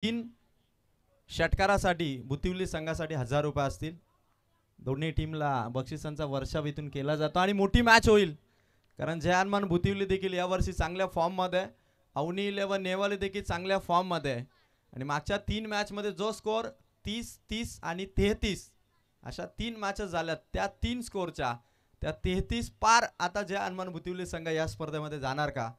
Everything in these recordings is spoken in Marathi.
3 षटकारासाठी बुतिवली संघासाठी 1000 रुपये असतील. दोन्ही टीमला बक्षिसांचा वर्षाव इथून केला जातो आणि मोठी मॅच होईल कारण जय हनुमान बुतिवली देखील यावर्षी चांगल्या फॉर्ममध्ये, अवनी 11 नेवाले देखील चांगल्या फॉर्ममध्ये आणि मागच्या 3 मॅचमध्ये जो स्कोअर 30, 30 आणि 33 अशा 3 मॅचेस झाल्या, त्या 3 स्कोअरच्या त्या 33 पार आता जय हनुमान बुतिवली संघ या स्पर्धेमध्ये जाणार का?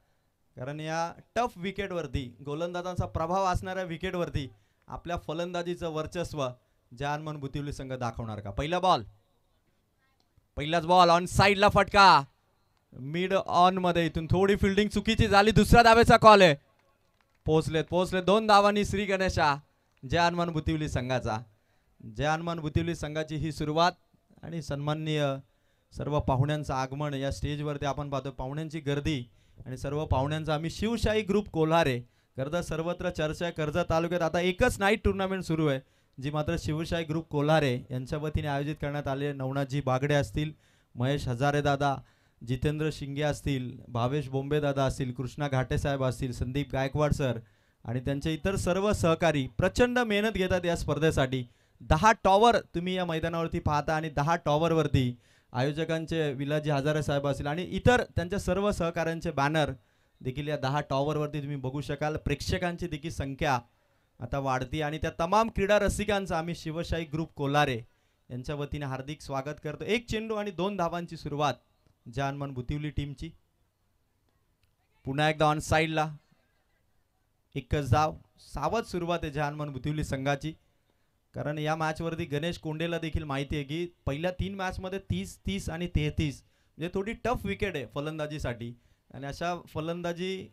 कारण या टफ विकेटवरती गोलंदाजांचा प्रभाव असणाऱ्या विकेटवरती आपल्या फलंदाजीचं वर्चस्व जय हनुमान बुतिवली संघ दाखवणार का? पहिलाच बॉल ऑन साइडला फटका, मिड ऑन मध्ये इथून थोडी फिल्डिंग चुकीची झाली. दुसऱ्या धावेचा कॉल आहे. पोहोचले 2 धावांनी श्री गणेशा जय हनुमान बुतिवली संघाचा. जय हनुमान बुतिवली संघाची ही सुरुवात आणि सन्माननीय सर्व पाहुण्यांचं आगमन या स्टेजवरती आपण पाहतो. पाहुण्यांची गर्दी आणि सर्व पाहुण्यांचा आम्ही शिवशाही ग्रुप कोल्हारे. कर्जत सर्वत्र चर्चा आहे. कर्जत तालुक्यात आता एकच नाईट टुर्नामेंट सुरू आहे जी मात्र शिवशाही ग्रुप कोल्हारे यांच्या वतीने आयोजित करण्यात आले. नवनाथजी बागडे असतील, महेश हजारे दादा, जितेंद्र शिंगे असतील, भावेश बोंबे दादा असतील, कृष्णा घाटे साहेब असतील, संदीप गायकवाड सर आणि त्यांचे इतर सर्व सहकारी प्रचंड मेहनत घेतात या स्पर्धेसाठी. 10 टॉवर तुम्ही या मैदानावरती पाहता आणि 10 टॉवरवरती आयोजकांचे विलाजी हजारे साहेब असतील आणि इतर त्यांच्या सर्व सहकाऱ्यांचे बॅनर देखील या 10 टॉवरवरती तुम्ही बघू शकाल. प्रेक्षकांची देखील संख्या आता वाढती आणि त्या तमाम क्रीडा रसिकांचा आम्ही शिवशाही ग्रुप कोल्हारे यांच्या वतीने हार्दिक स्वागत करतो. 1 चेंडू आणि 2 धावांची सुरुवात जय हनुमान बुतिवली टीमची. पुन्हा एकदा ऑन साइडला एकच धाव. सावध सुरुवात आहे जय हनुमान बुतिवली संघाची कारण या मॅचवरती गणेश कोंडेला देखील माहिती आहे की पहिल्या 3 मॅचमध्ये 30, 30 आणि 33 म्हणजे थोडी टफ विकेट आहे फलंदाजीसाठी आणि अशा फलंदाजी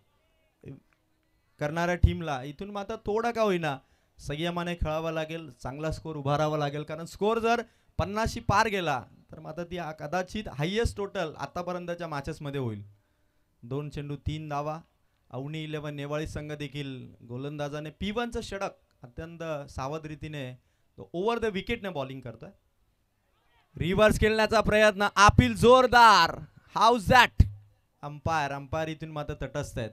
करणाऱ्या टीमला इथून मात्र थोडा का होईना संयमाने खेळावं लागेल, चांगला स्कोर उभारावा लागेल कारण स्कोर जर 50 पार गेला तर मात्र ती कदाचित हायेस्ट टोटल आतापर्यंतच्या मॅचेसमध्ये होईल. 2 चेंडू 3 धावा. अवनी 11 नेवाळी संघ देखील गोलंदाजाने P1चं षटक अत्यंत सावध रीतीने ओव्हर द विकेटने बॉलिंग करतोय. रिव्हर्स खेळण्याचा प्रयत्न, अपील जोरदार. House that? अंपायर इथून मात्र तटस्थ आहेत.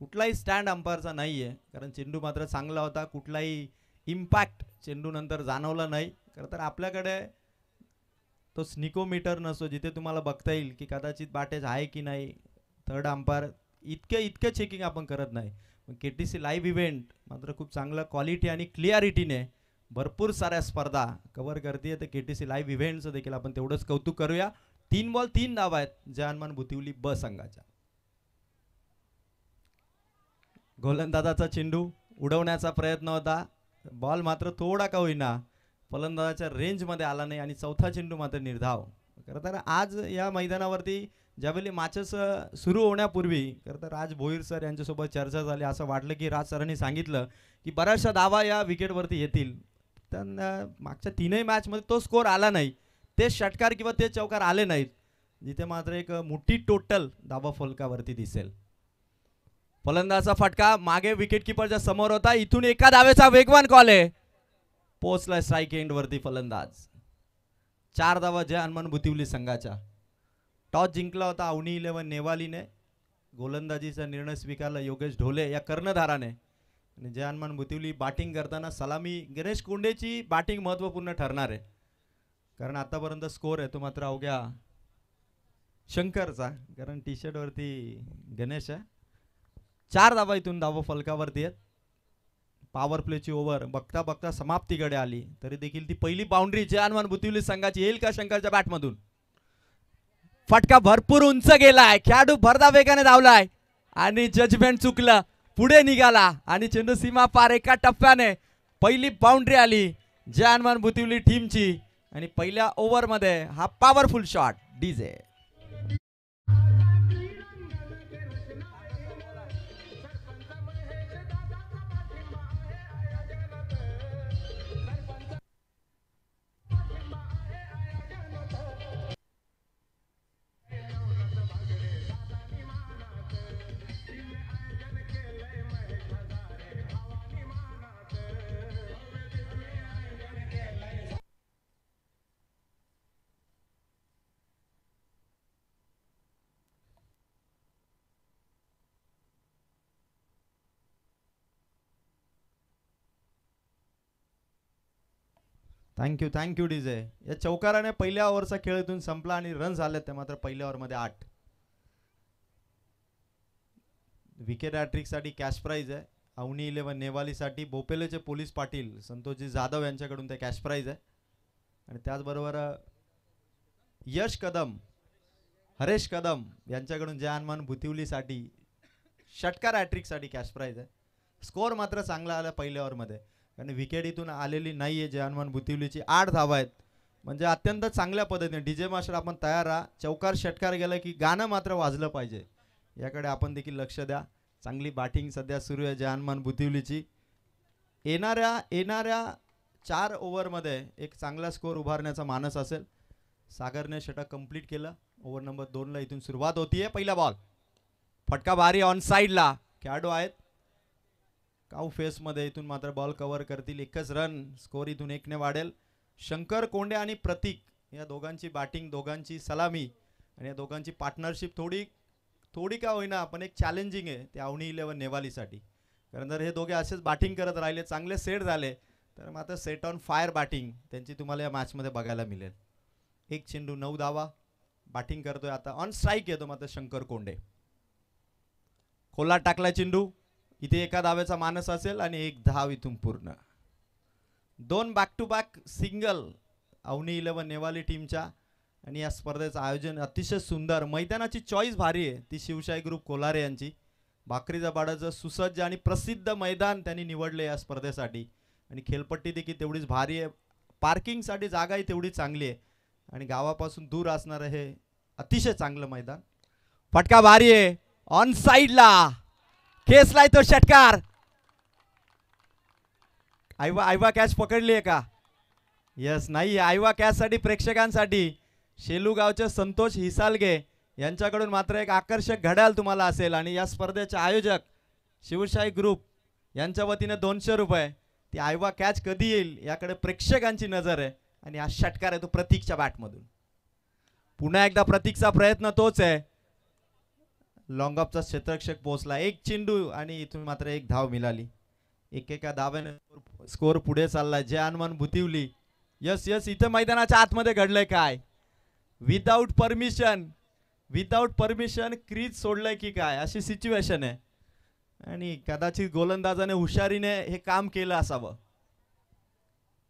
कुठलाही स्टँड अंपायरचा नाही आहे कारण चेंडू मात्र चांगला होता. कुठलाही इम्पॅक्ट चेंडू नंतर जाणवला नाही. खरं तर आपल्याकडे तो स्निकोमीटर नसतो जिथे तुम्हाला बघता येईल की कदाचित बॅटेज आहे की नाही. थर्ड अंपायर इतके चेकिंग आपण करत नाही. KTC लाईव्ह इव्हेंट मात्र खूप चांगलं क्वालिटी आणि क्लिअरिटीने भरपूर साऱ्या स्पर्धा कव्हर करते. तर KTC लाईव्ह इव्हेंटचं देखील आपण तेवढंच कौतुक करूया. 3 बॉल 3 धावा आहेत जय हनुमान बुतिवली ब संघाच्या. गोलंदाजाचा चेंडू उडवण्याचा प्रयत्न होता. बॉल मात्र थोडा का होईना फलंदाजाच्या रेंजमध्ये आला नाही आणि चौथा चेंडू मात्र निर्धाव. खरं तर आज या मैदानावरती ज्यावेळी मॅचेस सुरू होण्यापूर्वी खरं तर राज भोईर सर यांच्यासोबत चर्चा झाली. असं वाटलं की राज सरांनी सांगितलं की बऱ्याचशा धावा या विकेटवरती येतील. त्यांना मागच्या 3ही मॅचमध्ये तो स्कोअर आला नाही. ते षटकार किंवा ते चौकार आले नाहीत जिथे मात्र एक मोठी टोटल धावा फलकावरती दिसेल. फलंदाजाचा फटका मागे विकेट किपरच्या समोर होता. इथून एका धावेचा वेगवान कॉल आहे. पोहोचलाय स्ट्राईक एंडवरती फलंदाज. 4 धावा जय हनुमान बुतिवली संघाच्या. टॉस जिंकला होता अवनी 11 नेवालीने. गोलंदाजीचा निर्णय स्वीकारला योगेश ढोले या कर्णधाराने आणि जय हनुमान बुतिवली बॅटिंग करताना सलामी गणेश कोंडेची बॅटिंग महत्त्वपूर्ण ठरणार आहे कारण आतापर्यंत स्कोर आहे तो मात्र अवघ्या शंकरचा कारण टी शर्टवरती गणेश आहे. 4 धावा इथून धावा फलकावरती आहेत. पॉवर प्लेची ओव्हर बघता बघता समाप्तीकडे आली तरी देखील ती पहिली बाउंड्री जय हनुमान बुतिवली संघाची येईल का शंकरच्या बॅटमधून. फटका भरपूर उंच गेलाय. खेळाडू भरदा वेगाने धावलाय आणि जजमेंट चुकलं. पुढे निघाला आणि चेंडू सीमा पार एका टप्प्याने पहिली बाउंड्री आली जय हनुमान बुतिवली टीमची आणि पहिल्या ओव्हरमध्ये हा powerful shot DJ. Thank you DJ. या चौकाराने पहिल्या ओव्हरचा खेळ इथून संपला आणि रन झाले ते मात्र पहिल्या ओव्हरमध्ये 8. विकेट हॅट्रिकसाठी कॅश प्राइज आहे. अवनी 11 नेवालीसाठी बोपेलेचे पोलीस पाटील संतोषजी जाधव यांच्याकडून ते कॅश प्राइज आहे. आणि त्याचबरोबर यश कदम हरेश कदम यांच्याकडून जय हनुमान भुतिवलीसाठी षटकार हॅट्रिकसाठी कॅश प्राइज आहे. स्कोअर मात्र चांगला आला पहिल्या ओव्हरमध्ये, कारण विकेट इथून आलेली नाही आहे. जय हनुमान भुतिवलीची 8 धावा आहेत, म्हणजे अत्यंत चांगल्या पद्धतीने. डीजे मास्टर आपण तयार राहा. चौकार षटकार गेलं की गाणं मात्र वाजलं पाहिजे, याकडे आपण देखील लक्ष द्या. चांगली बॅटिंग सध्या सुरू आहे जय हनुमान भुतिवलीची. येणाऱ्या 4 ओव्हरमध्ये एक चांगला स्कोअर उभारण्याचा मानस असेल. सागरने षटक कंप्लीट केलं. ओव्हर नंबर 2 ला इथून सुरुवात होतीये. पहिला बॉल फटका भारी ऑन साइडला. खेळाडू आहेत काऊ फेसमध्ये, इथून मात्र बॉल कव्हर करतील. एकच रन. स्कोअर इथून 1 ने वाढेल. शंकर कोंडे आणि प्रतीक या दोघांची बॅटिंग, दोघांची सलामी आणि या दोघांची पार्टनरशिप थोडी का होईना पण एक चॅलेंजिंग आहे त्या अवनी 11 नेवालीसाठी. कारण जर हे दोघे असेच बॅटिंग करत राहिले, चांगले सेट झाले, तर मात्र सेट ऑन फायर बॅटिंग त्यांची तुम्हाला या मॅचमध्ये बघायला मिळेल. एक चेंडू 9 धावा. बॅटिंग करतोय आता. ऑन स्ट्राईक येतो मात्र शंकर कोंडे. खोला टाकला चेंडू. इथे एका धावेचा मानस असेल आणि 1 धाव इथून पूर्ण. 2 बॅक टू बॅक सिंगल अवनी 11 नेवाली टीमच्या. आणि या स्पर्धेचं आयोजन अतिशय सुंदर. मैदानाची चॉईस भारी आहे ती शिवशाही ग्रुप कोलारे यांची. भाकरीचा बाडाचं सुसज्ज आणि प्रसिद्ध मैदान त्यांनी निवडले या स्पर्धेसाठी. आणि खेळपट्टी देखील तेवढीच भारी आहे. पार्किंगसाठी जागाही तेवढी चांगली आहे आणि गावापासून दूर असणारं हे अतिशय चांगलं मैदान. फटका भारी आहे ऑन साइडला. खेचलाय तो षटकार. आयवा कॅच पकडली आहे का? यस नाही. आयवा कॅचसाठी प्रेक्षकांसाठी शेलूगावचे संतोष हिसालगे यांच्याकडून मात्र एक आकर्षक घड्याळ तुम्हाला असेल. आणि या स्पर्धेचे आयोजक शिवशाही ग्रुप यांच्या वतीने 200 रुपये. ती आयवा कॅच कधी येईल याकडे प्रेक्षकांची नजर आहे. आणि हा षटकार आहे तो प्रतीकच्या बॅटमधून. पुन्हा एकदा प्रतीकचा प्रयत्न तोच आहे. लॉंग ऑफचा क्षेत्ररक्षक पोहोचला. 1 चेंडू आणि इथून मात्र 1 धाव मिळाली. एकेका धावेने स्कोअर पुढे चाललाय. जय हनुमान भुतिवली. यस इथे मैदानाच्या आतमध्ये घडलंय काय? विदाऊट परमिशन क्रीज सोडलंय की काय अशी सिच्युएशन आहे. आणि कदाचित गोलंदाजाने हुशारीने हे काम केलं असावं.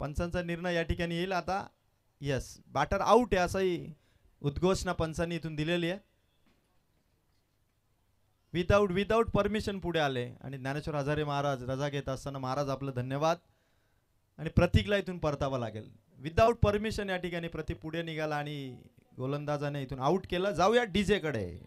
पंचांचा निर्णय या ठिकाणी येईल आता. यस बॅटर आउट आहे असंही उद्घोषणा पंचांनी इथून दिलेली आहे. विदाऊट परमिशन पुढे आले. आणि ज्ञानेश्वर हजारे महाराज रजा घेत असताना महाराज आपलं धन्यवाद. आणि प्रतीकला इथून परतावं लागेल. विदाऊट परमिशन या ठिकाणी प्रतीक पुढे निघाला आणि गोलंदाजाने इथून आउट केलं. जाऊया डीजे कडे.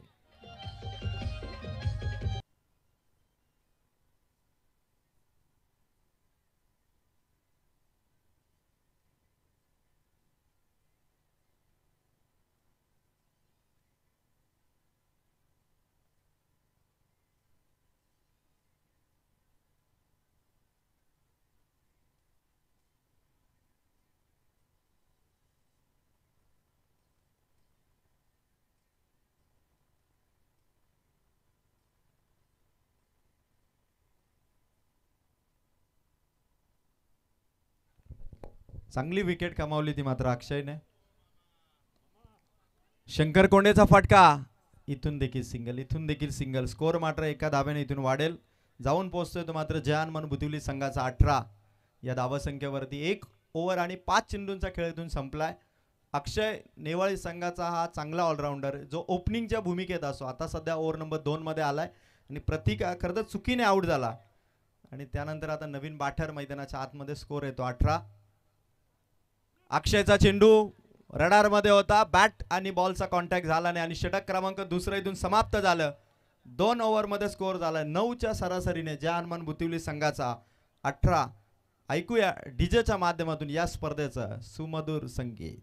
चांगली विकेट कमावली ती मात्र अक्षयने. शंकर कोंडेचा फटका. इथून देखील सिंगल. स्कोअर मात्र एका धावेने इथून वाढेल. जाऊन पोहोचतोय तो मात्र जय हनुमान भुतिवली संघाचा 18 या धावसंख्येवरती. 1 ओव्हर आणि 5 चेंडूंचा खेळ इथून संपलाय. अक्षय नेवाळी संघाचा हा चांगला ऑलराऊंडर जो ओपनिंगच्या भूमिकेत असो. आता सध्या ओव्हर नंबर 2 मध्ये आलाय. आणि प्रतीक खरं तर चुकीने आउट झाला. आणि त्यानंतर आता नवीन बॅटर मैदानाच्या आतमध्ये. स्कोअर येतो 18. अक्षयचा चेंडू रडारमध्ये होता. बॅट आणि बॉलचा कॉन्टॅक्ट झाला नाही आणि षटक क्रमांक 2 इथून समाप्त झालं. 2 ओव्हरमध्ये स्कोअर झाला 9च्या सरासरीने जय हनुमान भुतिवली संघाचा 18. ऐकूया डीजेच्या माध्यमातून या स्पर्धेचं सुमधुर संगीत.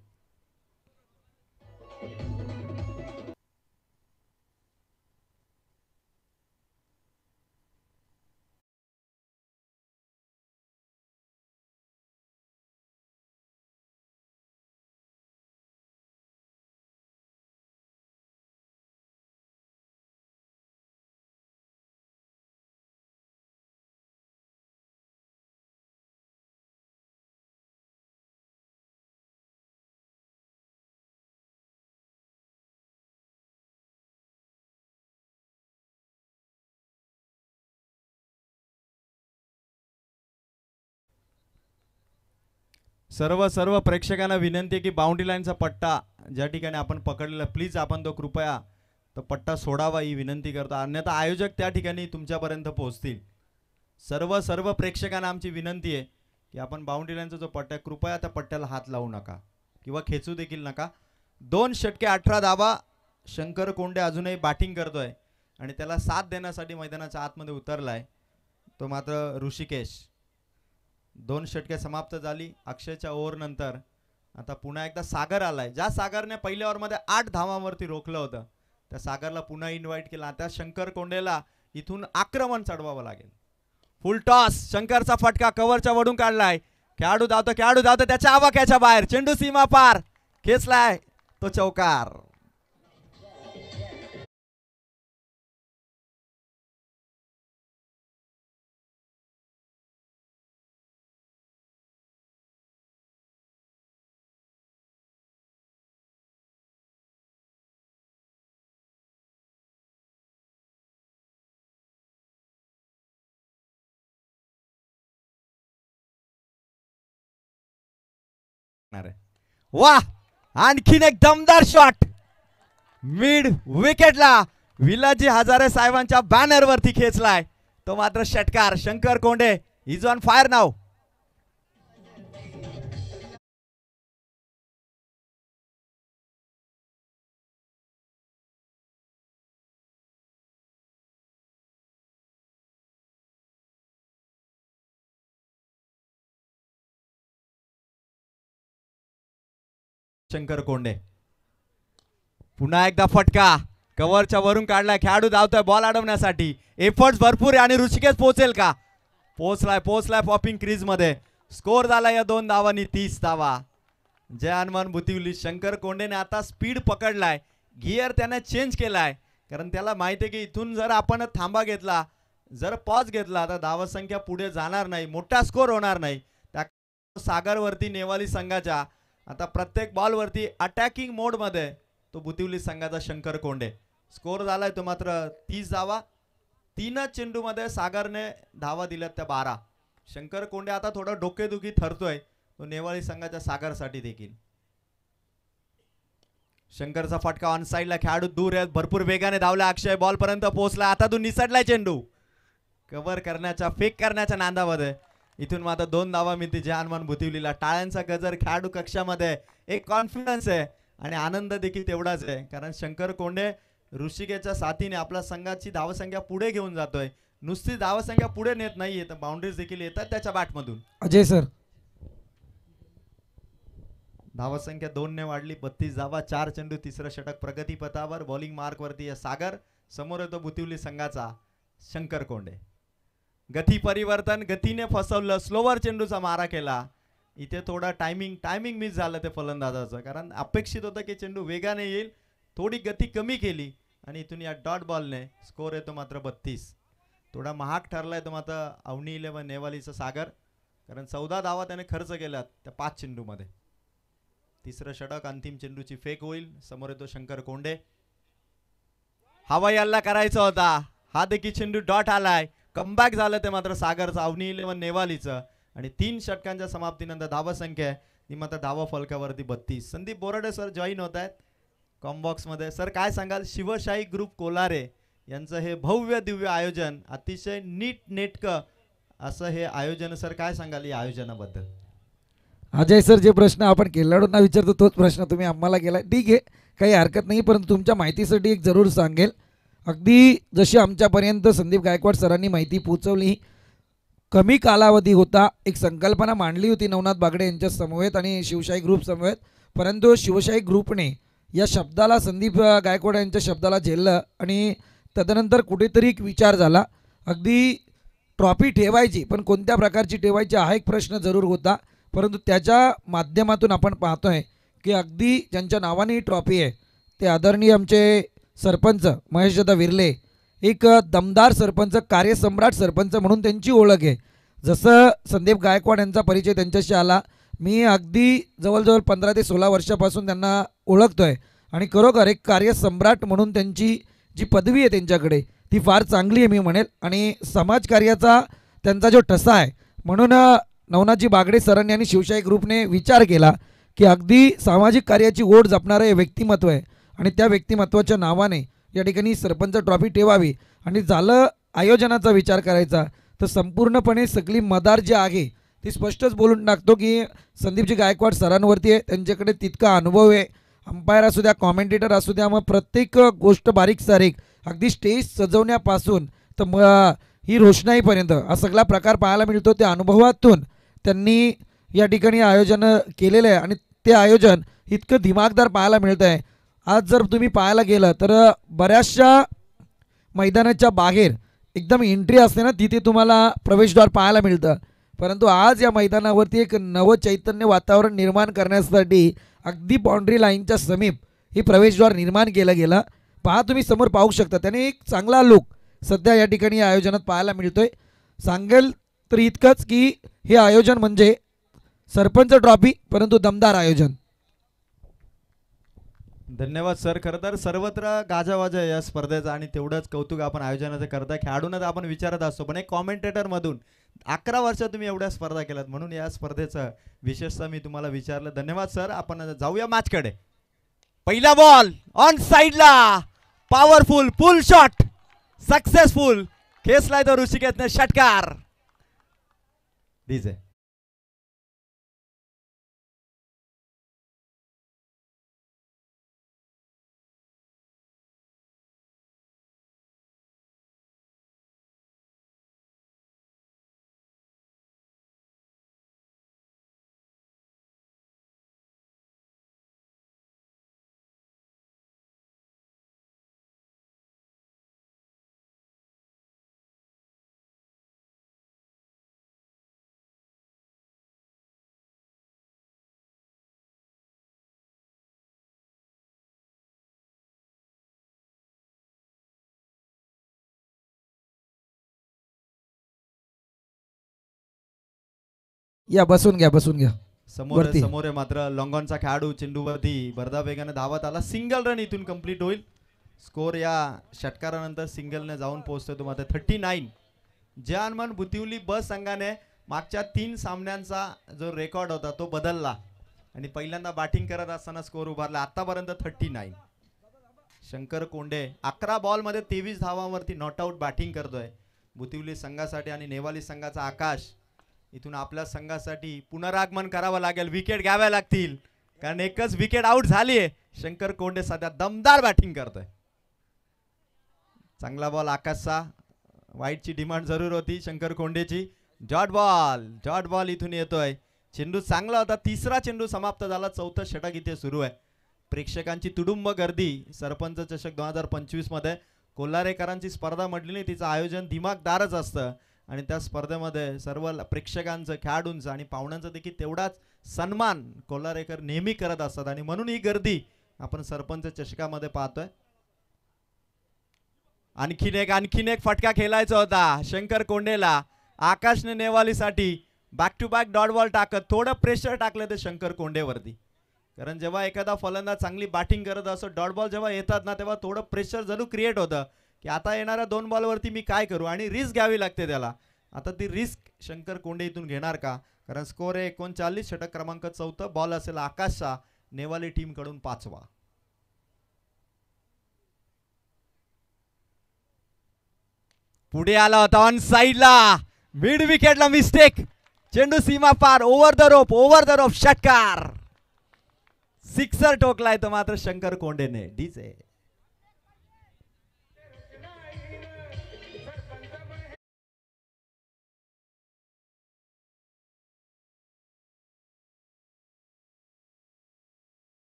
सर्व प्रेक्षकांना विनंती आहे की बाउंड्री लाईनचा पट्टा ज्या ठिकाणी आपण पकडलेला प्लीज आपण तो कृपया तो पट्टा सोडावा ही विनंती करतो, अन्यथा आयोजक त्या ठिकाणी तुमच्यापर्यंत पोहोचतील. सर्व प्रेक्षकांना आमची विनंती आहे की आपण बाउंड्री लाईनचा जो पट्टा कृपया त्या पट्ट्याला हात लावू नका किंवा खेचू देखील नका. 2 षटके 18 धावा. शंकर कोंडे अजूनही बॅटिंग करतोय आणि त्याला साथ देण्यासाठी मैदानाच्या आतमध्ये उतरलाय तो मात्र ऋषिकेश. 2 षटके समाप्त झाली. अक्षयच्या ओव्हर नंतर आता पुन्हा एकदा सागर आलाय. ज्या सागरने पहिल्या ओव्हरमध्ये 8 धावांवरती रोखलं होतं त्या सागरला पुन्हा इन्व्हाइट केला. त्या शंकर कोंडेला इथून आक्रमण चढवावं लागेल. फुल टॉस. शंकरचा फटका कव्हरच्या वडून काढलाय. खेळाडू धावतो त्याच्या आवाक्याच्या बाहेर. चेंडू सीमा पार खेचलाय तो चौकार. वाह, आणखीन एक दमदार शॉट मिड विकेटला विलाजी हजारे साहेबांच्या बॅनर वरती खेचलाय तो मात्र षटकार. Shankar Konde is on fire नाव. शंकर कोंडे पुन्हा एकदा फटका कव्हरच्या वरून काढलाय. खेळाडू धावतोय बॉल अडवण्यासाठी. एफर्ट्स भरपूर आहे आणि ऋषिकेश पोहोचेल का? पोहोचलाय पॉपिंग क्रीज मध्ये. स्कोर झाला या 2 धावांनी 30 धावा. जय हनुमान भुतिवली. शंकर कोंडेने आता स्पीड पकडलाय. गिअर त्याने चेंज केलाय कारण त्याला माहिती आहे की इथून जर आपण थांबा घेतला जर पॉज घेतला तर धावसंख्या पुढे जाणार नाही, मोठा स्कोर होणार नाही. त्या सागरवरती नेवाली संघाच्या आता प्रत्येक बॉलवरती अटॅकिंग मोडमध्ये तो बुतिवली संघाचा शंकर कोंडे. स्कोर झालाय तो मात्र 30 धावा. 3 चेंडूमध्ये सागरने धावा दिल्यात त्या 12. शंकर कोंडे आता थोडा डोकेदुखी ठरतोय तो नेवाळी संघाच्या सागरसाठी देखील. शंकरचा फटका ऑन साइडला. खेळाडू दूर आहे. भरपूर वेगाने धावला. अक्षय बॉल पर्यंत पोहोचला. आता तो निसटलाय चेंडू. कव्हर करण्याच्या फेक करण्याच्या नांदामध्ये इथून मात्र 2 धावा मिळते जय हनुमान भुतिवलीला. टाळ्यांचा गजर खेळाडू कक्षामध्ये. एक कॉन्फिडन्स आहे आणि आनंद देखील तेवढाच आहे कारण शंकर कोंडे ऋषिकेशच्या साथीने आपल्या संघाची धावसंख्या पुढे घेऊन जातोय. नुसती धावसंख्या पुढे नेत नाहीये तर बाउंड्रीज देखील येतात त्याच्या बॅटमधून. अजय सर धावसंख्या 2 ने वाढली. 32 धावा. 4 चेंडू. 3रं षटक प्रगतीपथावर. बॉलिंग मार्क वरती सागर. समोर येतो बुतिवली संघाचा शंकर कोंडे. गती परिवर्तन. गतीने फसवलं. स्लोवर चेंडूचा मारा केला. इथे थोडा टायमिंग मिस झालं ते फलंदाजाचं कारण अपेक्षित होतं की चेंडू वेगाने येईल. थोडी गती कमी केली आणि इथून या डॉट बॉलने स्कोर येतो मात्र 32. थोडा महाग ठरलाय तो मात्र अवनी 11 नेवालीचा सागर कारण 14 धावा त्याने खर्च केल्यात त्या 5 चेंडूमध्ये. 3रं षटक. अंतिम चेंडूची फेक होईल. समोर येतो शंकर कोंडे. हवाई हल्ला करायचा होता. हा देखील चेंडू डॉट आलाय. कमबॅक झालं ते मात्र सागरचं अवनी 11 नेवालीचं आणि 3 षटकांच्या समाप्तीनंतर धावसंख्या ही मात्र धावा फलकावरती 32. संदीप बोराडे सर जॉईन होत आहेत कॉम्बॉक्स मध्ये. सर काय सांगाल शिवशाही ग्रुप कोलारे यांचं हे भव्य दिव्य आयोजन अतिशय नीट नेटकं असं हे आयोजन. सर काय सांगाल या आयोजनाबद्दल? अजय सर जे प्रश्न आपण खेळाडूंना विचारतो तोच प्रश्न तुम्ही आम्हाला केला. ठीक आहे काही हरकत नाही परंतु तुमच्या माहितीसाठी एक जरूर सांगेल. अगदी जशी आमच्यापर्यंत संदीप गायकवाड सरांनी माहिती पोहोचवली. कमी कालावधी होता. एक संकल्पना मांडली होती नवनाथ बागडे यांच्या समवेत आणि शिवशाही ग्रुप समवेत परंतु शिवशाही ग्रुपने या शब्दाला संदीप गायकवाड यांच्या शब्दाला झेललं आणि तदनंतर कुठेतरी एक विचार झाला. अगदी ट्रॉफी ठेवायची पण कोणत्या प्रकारची ठेवायची हा एक प्रश्न जरूर होता परंतु त्याच्या माध्यमातून आपण पाहतोय की अगदी ज्यांच्या नावाने ही ट्रॉफी आहे ते आदरणीय आमचे सरपंच महेशदादा विर्ले. एक दमदार सरपंच, कार्यसम्राट सरपंच म्हणून त्यांची ओळख आहे. जसं संदीप गायकवाड यांचा परिचय त्यांच्याशी आला मी अगदी जवळजवळ 15 ते 16 वर्षापासून त्यांना ओळखतोय आणि खरोखर एक कार्यसम्राट म्हणून त्यांची जी पदवी आहे त्यांच्याकडे ती फार चांगली आहे मी म्हणेल आणि समाजकार्याचा त्यांचा जो ठसा आहे म्हणून नवनाथजी बागडे सरांनी आणि शिवशाही ग्रुपने विचार केला की अगदी सामाजिक कार्याची ओढ जपणारं हे व्यक्तिमत्व आहे आणि त्या व्यक्तिमत्वाच्या नावाने या ठिकाणी सरपंच ट्रॉफी ठेवावी. आणि झालं आयोजनाचा विचार करायचा तर संपूर्णपणे सगळी मदार जी आहे ती स्पष्टच बोलून टाकतो की संदीपजी गायकवाड सरांवरती आहे. त्यांच्याकडे तितका अनुभव आहे. अंपायर असू द्या, कॉमेंटेटर असू द्या, मग प्रत्येक गोष्ट बारीक सारीक अगदी स्टेज सजवण्यापासून तर ही रोषणाईपर्यंत हा सगळा प्रकार पाहायला मिळतो. त्या अनुभवातून त्यांनी या ठिकाणी आयोजन केलेलं आहे आणि ते आयोजन इतकं दिमागदार पाहायला मिळतं आहे. आज जर तुम्ही पाहायला गेलं तर बऱ्याचशा मैदानाच्या बाहेर एकदम एंट्री असते ना, तिथे तुम्हाला प्रवेशद्वार पाहायला मिळतं. परंतु आज या मैदानावरती एक नवचैतन्य वातावरण निर्माण करण्यासाठी अगदी बाउंड्री लाईनच्या समीप ही प्रवेशद्वार निर्माण केलं गेलं. पहा, तुम्ही समोर पाहू शकता. त्याने एक चांगला लुक सध्या या ठिकाणी आयोजनात पाहायला मिळतोय. सांगेल तर इतकंच की हे आयोजन म्हणजे सरपंच ट्रॉफी परंतु दमदार आयोजन. धन्यवाद सर. खरं तर सर्वत्र गाजावाजा आहे या स्पर्धेचा आणि तेवढंच कौतुक आपण आयोजनाचं करता. खेळाडूनच आपण विचारत असतो, पण एक कॉमेंटेटर मधून 11 वर्ष तुम्ही एवढ्या स्पर्धा केल्यात म्हणून या स्पर्धेचं विशेषतः मी तुम्हाला विचारलं. धन्यवाद सर. आपण जाऊया मॅचकडे. पहिला बॉल ऑन साइडला, पॉवरफुल पुल शॉट सक्सेसफुल, खेचलाय तो ऋषिकेशने षटकार. डीजे या बसून घ्या, बसून घ्या. समोर वरती. समोर आहे मात्र लॉंगॉनचा खेळाडू चेंडूवरती भरधाव वेगाने धावत आला. सिंगल रन इथून कंप्लीट होईल. स्कोर या षटकारानंतर सिंगलने जाऊन पोहोचतोय तो मात्र 39. जहानमन बुतिवली ब संघाने मागच्या 3 सामन्यांचा जो रेकॉर्ड होता तो बदलला आणि पहिल्यांदा बॅटिंग करत असताना स्कोर उभारला. आतापर्यंत 39. शंकर कोंडे 11 बॉलमध्ये 23 धावांवरती नॉट आउट बॅटिंग करतोय बुतिवली संघासाठी. आणि नेवाली संघाचा आकाश इथून आपल्या संघासाठी पुनरागमन करावं लागेल. विकेट घ्याव्या लागतील कारण एकच विकेट आउट झाली आहे. शंकर कोंडे सध्या दमदार बॅटिंग करतोय. चांगला बॉल आकाशचा. वाईटची डिमांड जरूर होती शंकर कोंडेची. डॉट बॉल इथून येतोय. चेंडू चांगला होता. तिसरा चेंडू समाप्त झाला. चौथं षटक इथे सुरू आहे. प्रेक्षकांची तुडुंब गर्दी सरपंच चषक 2025 मध्ये. कोल्हारेकरांची स्पर्धा म्हटली नाही, तिचं आयोजन दिमागदारच असतं आणि त्या स्पर्धेमध्ये सर्व प्रेक्षकांचं, खेळाडूंचं आणि पाहुण्यांचं देखील तेवढाच सन्मान कोल्हारेकर नेहमी करत असतात आणि म्हणून ही गर्दी आपण सरपंच चषकामध्ये पाहतोय. आणखीन एक फटका खेळायचा होता शंकर कोंडेला. आकाशने नेवालीसाठी back to back dot ball टाकत थोडं प्रेशर टाकलं ते शंकर कोंडेवरती. कारण जेव्हा एखादा फलंदाज चांगली बॅटिंग करत असतो, डॉट बॉल जेव्हा येतात ना, तेव्हा थोडं प्रेशर जरूर क्रिएट होतं की आता येणाऱ्या 2 बॉलवरती मी काय करू आणि रिस्क घ्यावी लागते त्याला. आता ती रिस्क शंकर कोंडे इथून घेणार का? कारण स्कोर आहे 39. षटक क्रमांक 4. बॉल असेल आकाशचा, नेवाली टीम कडून 5वा. पुढे आला होता ऑन साइडला, मिड विकेटला मिस्टेक. चेंडू सीमा पार, ओव्हर द रोप षटकार. सिक्सर ठोकलाय तो मात्र शंकर कोंडेने. DJ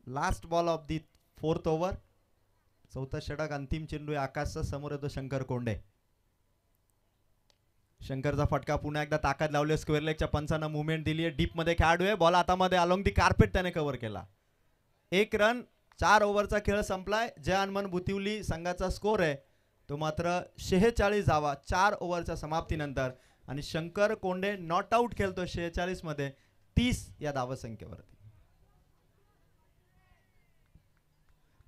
last ball of the 4th over. 4थं षटक. अंतिम चेंडू आहे आकाशचा. समोर येतो शंकर कोंडे. शंकरचा फटका. पुन्हा एकदा ताकद लावली. स्क्वेअर लेगच्या पंचांना मुवमेंट दिली आहे. डीप मध्ये खेळाडू आहे. बॉल हातामध्ये अलोंग दी कार्पेट त्याने कव्हर केला. 1 रन. 4 ओव्हरचा खेळ संपलाय. जय हनुमान बुतिवली संघाचा स्कोर आहे तो मात्र 46 धावा 4 ओव्हरच्या समाप्तीनंतर. आणि शंकर कोंडे नॉट आउट खेळतो 46 मध्ये 30 या धावसंख्येवरती.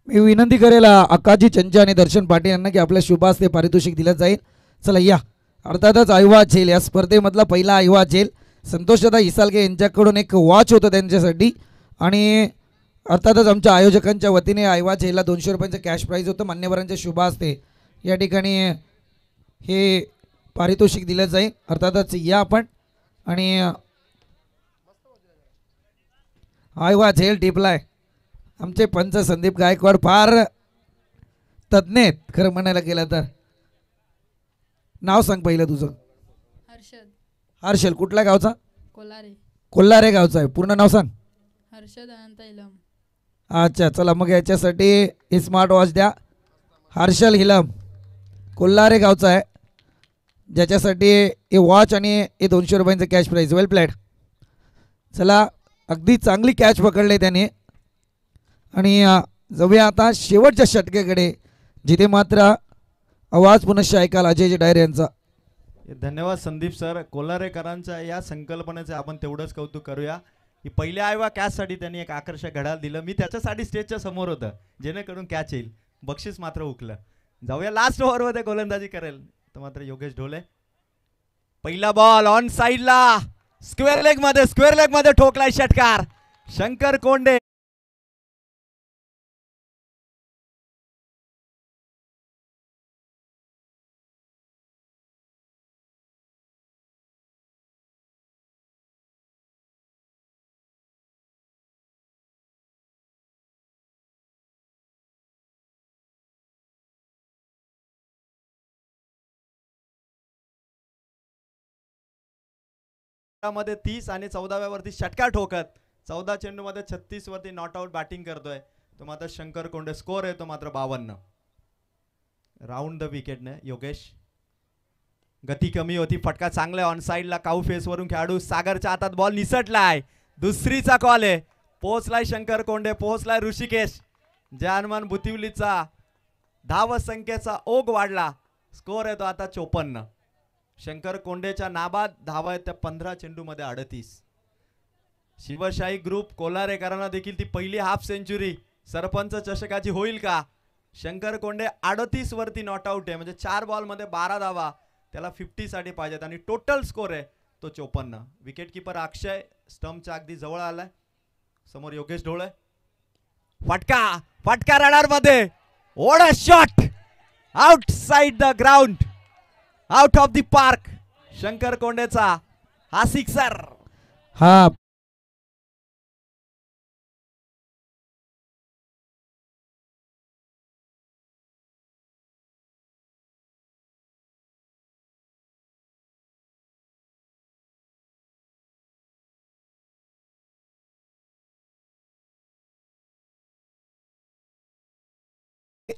मी विनंती करेल अक्काजी चंचा आणि दर्शन पाटील यांना की आपल्या शुभ हस्ते पारितोषिक दिलं जाईल. चला या. अर्थातच आयवा झेल या स्पर्धेमधला पहिला आयवा झेल संतोषदा इसालके यांच्याकडून एक वॉच होतं त्यांच्यासाठी आणि अर्थातच आमच्या आयोजकांच्या वतीने आयवा झेलला 200 रुपयांचं कॅश प्राईज होतं. मान्यवरांच्या शुभ हस्ते या ठिकाणी हे पारितोषिक दिलं जाईल. अर्थातच या आपण आणि आयवा झेल टिपलाय. आमचे पंच संदीप गायकवाड फार तज्ञ आहेत खरं म्हणायला गेलं तर. नाव सांग पहिलं तुझं. हर्षद हर्षल कुठल्या गावचा. कोलारे. कोल्हारे गावचा आहे. पूर्ण नाव सांग. हर्षद अनंत इलम. अच्छा चला मग याच्यासाठी हे स्मार्ट वॉच द्या. हर्षल हिलम कोल्हारे गावचा आहे ज्याच्यासाठी हे वॉच आणि हे 200 रुपयांचं कॅश प्राईज. वेल प्लेड. चला अगदी चांगली कॅच पकडले त्याने आणि जाऊया आता शेवटच्या षटकेकडे जिथे मात्र आवाज पुनश्च ऐकाल अजय डायरे यांचा. धन्यवाद संदीप सर. कोल्हारेकरांच्या या संकल्पनेचे आपण तेवढंच कौतुक करूया की पहिल्या आयवा कॅचसाठी त्यांनी एक आकर्षक घड्याळ दिलं. मी त्याच्यासाठी स्टेजच्या समोर होतं जेणेकरून कॅच येईल. बक्षीस मात्र हुकलं. जाऊया लास्ट ओव्हरमध्ये गोलंदाजी करेल तर मात्र योगेश ढोले. पहिला बॉल ऑन साईडला स्क्वेअर लेग मध्ये ठोकलाय षटकार. शंकर कोंडे मध्ये 30 आणि 14व्या वरती षटकार ठोकत 14 चेंडू मध्ये 36 वरती नॉट आउट बॅटिंग करतोय तो मात्र शंकर कोंडे. स्कोर आहे तो मात्र 52. राऊंड द विकेटने योगेश. गती कमी होती. फटका चांगला ऑन साइडला काऊ फेस वरून खेळाडू सागरच्या हातात बॉल निसटलाय. दुसरीचा कॉल आहे. पोहोचलाय शंकर कोंडे. पोहोचलाय ऋषिकेश. जानमान बुतिवलीचा धाव संख्येचा ओघ वाढला. स्कोर आहे तो आता 54. शंकर कोंडेच्या नाबाद धावा आहेत त्या 15 चेंडूमध्ये 38. शिवशाही ग्रुप कोल्हारेकरांना देखील ती पहिली हाफ सेंचुरी सरपंच चषकाची होईल का. शंकर कोंडे 38 वरती नॉट आउट आहे म्हणजे 4 बॉलमध्ये 12 धावा त्याला 50 साठी पाहिजेत आणि टोटल स्कोर आहे तो 54. विकेट किपर अक्षय स्टंपच्या अगदी जवळ आलाय. समोर योगेश ढोळे. फटका रडार मध्ये. What a shot outside the ground out of the park. Shankar कोंडेचा हा सिक्सर. हा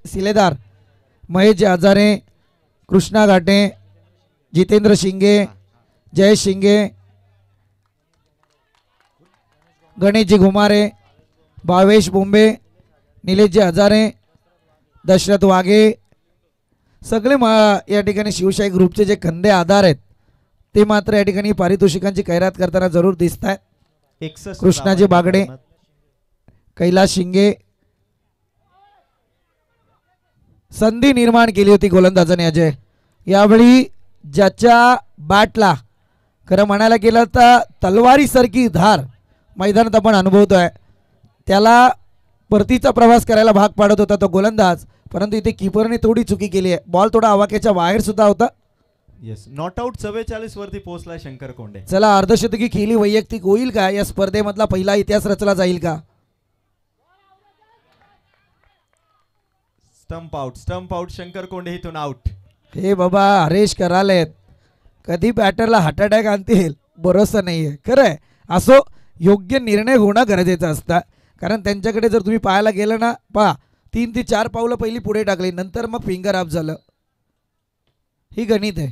सिलेदार महेश हजारे, कृष्णा घाटे, जितेंद्र शिंगे, जयेश शिंगे, गणेशजी घुमारे, भावेश बोंबे, निलेशजी हजारे, दशरथ वाघे सगळे या ठिकाणी शिवशाही ग्रुपचे जे खंदे आधार आहेत ते मात्र या ठिकाणी पारितोषिकांची कैरात करताना जरूर दिसत आहेत. कृष्णाजी बागडे, कैलास शिंगे. संधी निर्माण केली होती गोलंदाजाने अजय. यावेळी ज्याच्या बॅटला खरं म्हणायला गेलं तर तलवारीसारखी धार मैदानात आपण अनुभवतोय त्याला परतीचा प्रवास करायला भाग पाडत होता तो गोलंदाज. परंतु इथे कीपरने थोडी चुकी केली आहे. बॉल थोडा आवाक्याच्या बाहेर सुद्धा होता. येस नॉट आउट 44 वरती पोहोचलाय शंकर कोंडे. चला अर्धशतकी खेळी वैयक्तिक होईल का. या स्पर्धेमधला पहिला इतिहास रचला जाईल का. स्टंप आउट शंकर कोंडे इथून आउट. हे बाबा हरेश करालेत कधी बॅटरला हार्ट अटॅक आणतील भरोसा नाहीये. खरं आहे असो योग्य निर्णय होणं गरजेचं असतं. कारण त्यांच्याकडे जर तुम्ही पाहायला गेलं ना 3 ते 4 पावलं पहिली पुढे टाकली नंतर मग फिंगर अप झालं. ही गणित आहे.